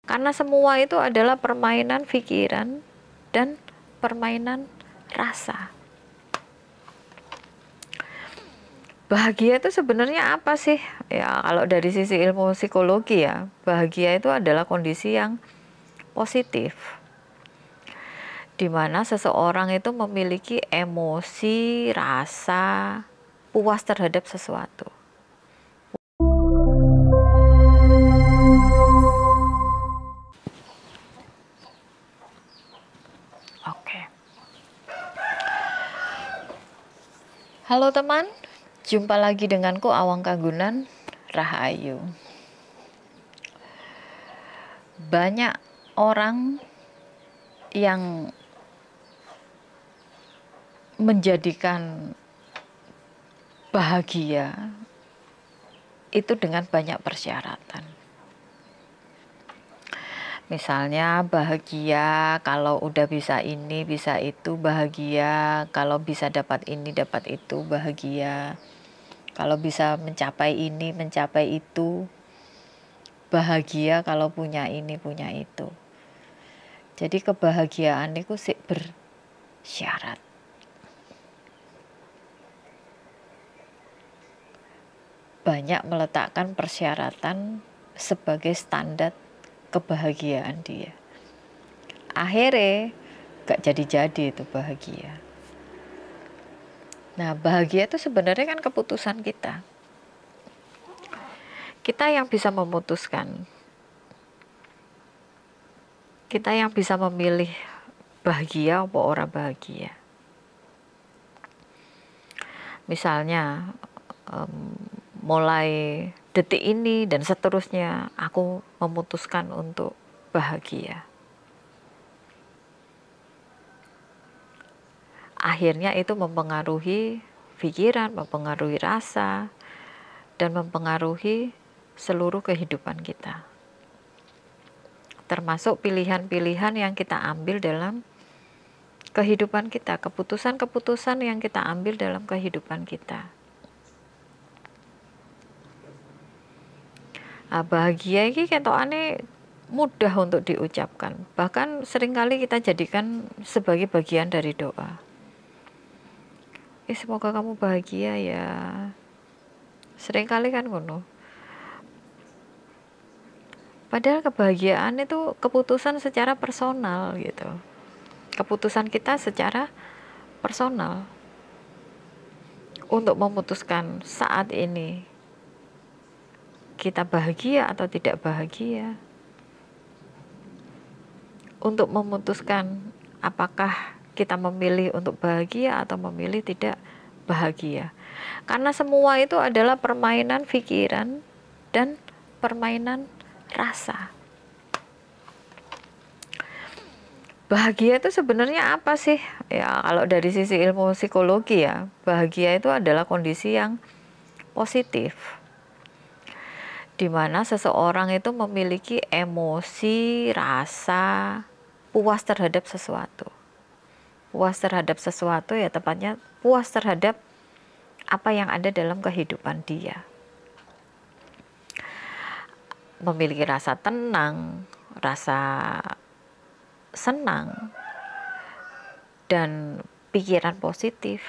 Karena semua itu adalah permainan pikiran dan permainan rasa. Bahagia itu sebenarnya apa sih? Ya, kalau dari sisi ilmu psikologi ya, bahagia itu adalah kondisi yang positif, di mana seseorang itu memiliki emosi, rasa puas terhadap sesuatu. Oke. Halo teman, jumpa lagi denganku Awang Kagunan, Rahayu. Banyak orang yang menjadikan bahagia itu dengan banyak persyaratan. Misalnya bahagia kalau udah bisa ini, bisa itu, bahagia kalau bisa dapat ini, dapat itu, bahagia kalau bisa mencapai ini, mencapai itu, bahagia kalau punya ini, punya itu. Jadi kebahagiaan itu sih bersyarat. Banyak meletakkan persyaratan sebagai standar kebahagiaan dia. Akhirnya gak jadi-jadi itu bahagia. Nah, bahagia itu sebenarnya kan keputusan kita. Kita yang bisa memutuskan. Kita yang bisa memilih bahagia atau orang bahagia. Misalnya, mulai detik ini dan seterusnya aku memutuskan untuk bahagia. Akhirnya itu mempengaruhi pikiran, mempengaruhi rasa, dan mempengaruhi seluruh kehidupan kita. Termasuk pilihan-pilihan yang kita ambil dalam kehidupan kita, keputusan-keputusan yang kita ambil dalam kehidupan kita. Nah, bahagia ini ketokane mudah untuk diucapkan. Bahkan seringkali kita jadikan sebagai bagian dari doa. Semoga kamu bahagia ya. Seringkali kan ngono. Padahal kebahagiaan itu keputusan secara personal gitu. Keputusan kita secara personal. Untuk memutuskan saat ini kita bahagia atau tidak bahagia. Untuk memutuskan apakah kita memilih untuk bahagia atau memilih tidak bahagia. Karena semua itu adalah permainan pikiran dan permainan rasa. Bahagia itu sebenarnya apa sih? Ya, kalau dari sisi ilmu psikologi ya, bahagia itu adalah kondisi yang positif, di mana seseorang itu memiliki emosi, rasa puas terhadap sesuatu. Puas terhadap sesuatu ya tepatnya puas terhadap apa yang ada dalam kehidupan dia. Memiliki rasa tenang, rasa senang, dan pikiran positif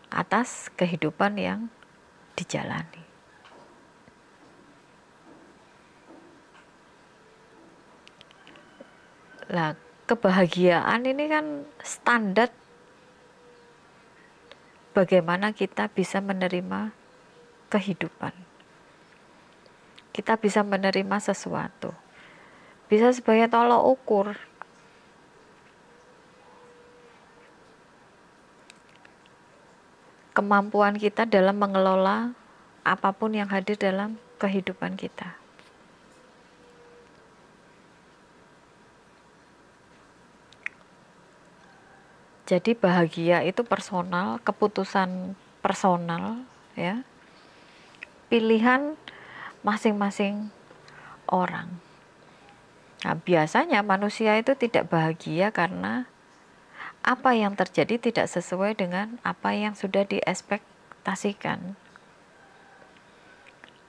atas kehidupan yang dijalani. Lah, kebahagiaan ini kan standar bagaimana kita bisa menerima kehidupan. Kita bisa menerima sesuatu. Bisa sebagai tolok ukur. Kemampuan kita dalam mengelola apapun yang hadir dalam kehidupan kita. Jadi bahagia itu personal, keputusan personal, ya, pilihan masing-masing orang. Nah, biasanya manusia itu tidak bahagia karena apa yang terjadi tidak sesuai dengan apa yang sudah diekspektasikan.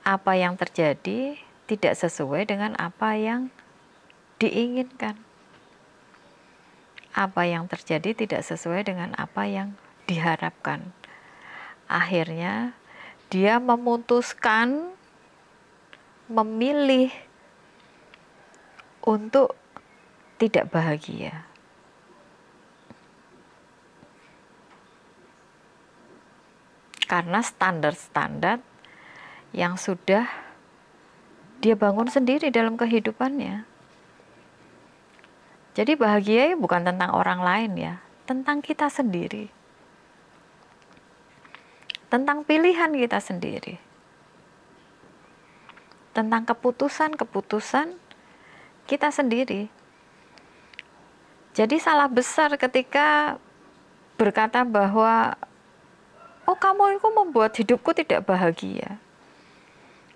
Apa yang terjadi tidak sesuai dengan apa yang diinginkan. Apa yang terjadi tidak sesuai dengan apa yang diharapkan. Akhirnya dia memutuskan, memilih untuk tidak bahagia. Karena standar-standar yang sudah dia bangun sendiri dalam kehidupannya. Jadi bahagia bukan tentang orang lain ya, tentang kita sendiri. Tentang pilihan kita sendiri. Tentang keputusan-keputusan kita sendiri. Jadi salah besar ketika berkata bahwa oh, kamu itu membuat hidupku tidak bahagia.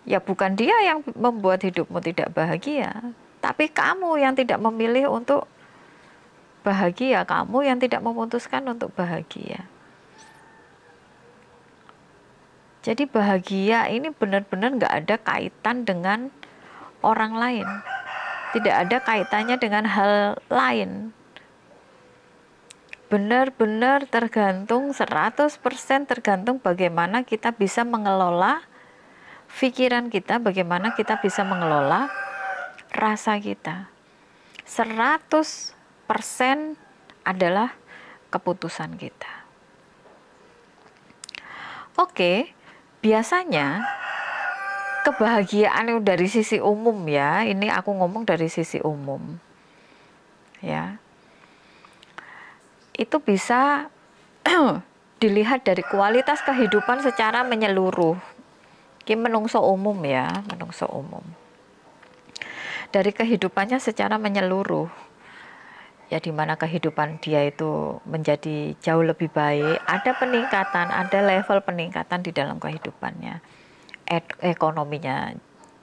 Ya bukan dia yang membuat hidupmu tidak bahagia, tapi kamu yang tidak memilih untuk bahagia, kamu yang tidak memutuskan untuk bahagia. Jadi bahagia ini benar-benar nggak ada kaitan dengan orang lain. Tidak ada kaitannya dengan hal lain. Benar-benar tergantung 100% tergantung bagaimana kita bisa mengelola pikiran kita, bagaimana kita bisa mengelola rasa kita. 100% adalah keputusan kita. Oke, biasanya kebahagiaan dari sisi umum ya, ini aku ngomong dari sisi umum. Ya. Itu bisa dilihat dari kualitas kehidupan secara menyeluruh. Ki menungso umum ya, menungso umum. Dari kehidupannya secara menyeluruh. Ya di mana kehidupan dia itu menjadi jauh lebih baik, ada peningkatan, ada level peningkatan di dalam kehidupannya. Ekonominya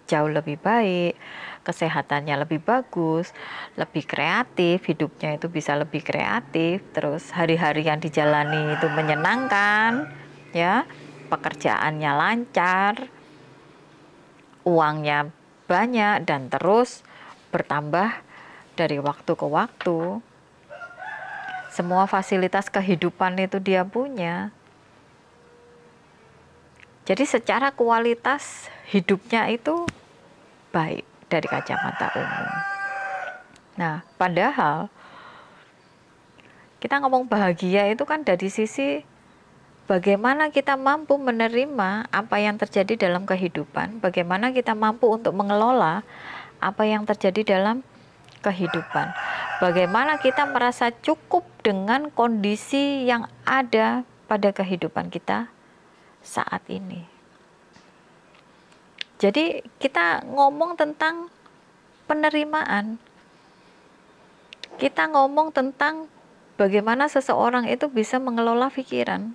jauh lebih baik, kesehatannya lebih bagus, lebih kreatif, hidupnya itu bisa lebih kreatif, terus hari-hari yang dijalani itu menyenangkan, ya, pekerjaannya lancar, uangnya banyak dan terus bertambah dari waktu ke waktu. Semua fasilitas kehidupan itu dia punya. Jadi secara kualitas hidupnya itu baik dari kacamata umum. Nah, padahal kita ngomong bahagia itu kan dari sisi bagaimana kita mampu menerima apa yang terjadi dalam kehidupan, bagaimana kita mampu untuk mengelola apa yang terjadi dalam kehidupan. Bagaimana kita merasa cukup dengan kondisi yang ada pada kehidupan kita saat ini. Jadi kita ngomong tentang penerimaan. Kita ngomong tentang bagaimana seseorang itu bisa mengelola pikiran.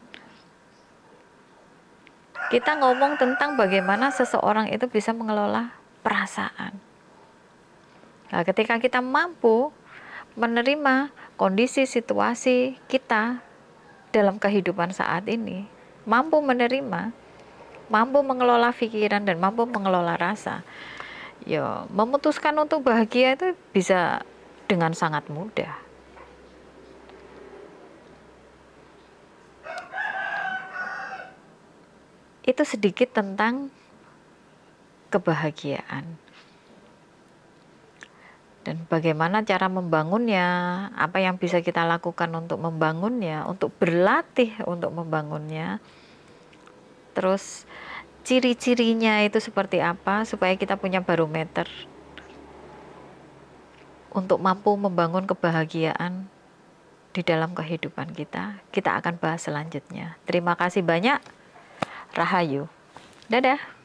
Kita ngomong tentang bagaimana seseorang itu bisa mengelola perasaan. Nah, ketika kita mampu menerima kondisi situasi kita dalam kehidupan saat ini, mampu menerima, mampu mengelola pikiran dan mampu mengelola rasa, ya memutuskan untuk bahagia itu bisa dengan sangat mudah. Itu sedikit tentang kebahagiaan. Dan bagaimana cara membangunnya, apa yang bisa kita lakukan untuk membangunnya, untuk berlatih untuk membangunnya. Terus ciri-cirinya itu seperti apa supaya kita punya barometer untuk mampu membangun kebahagiaan di dalam kehidupan kita. Kita akan bahas selanjutnya. Terima kasih banyak. Rahayu. Dadah.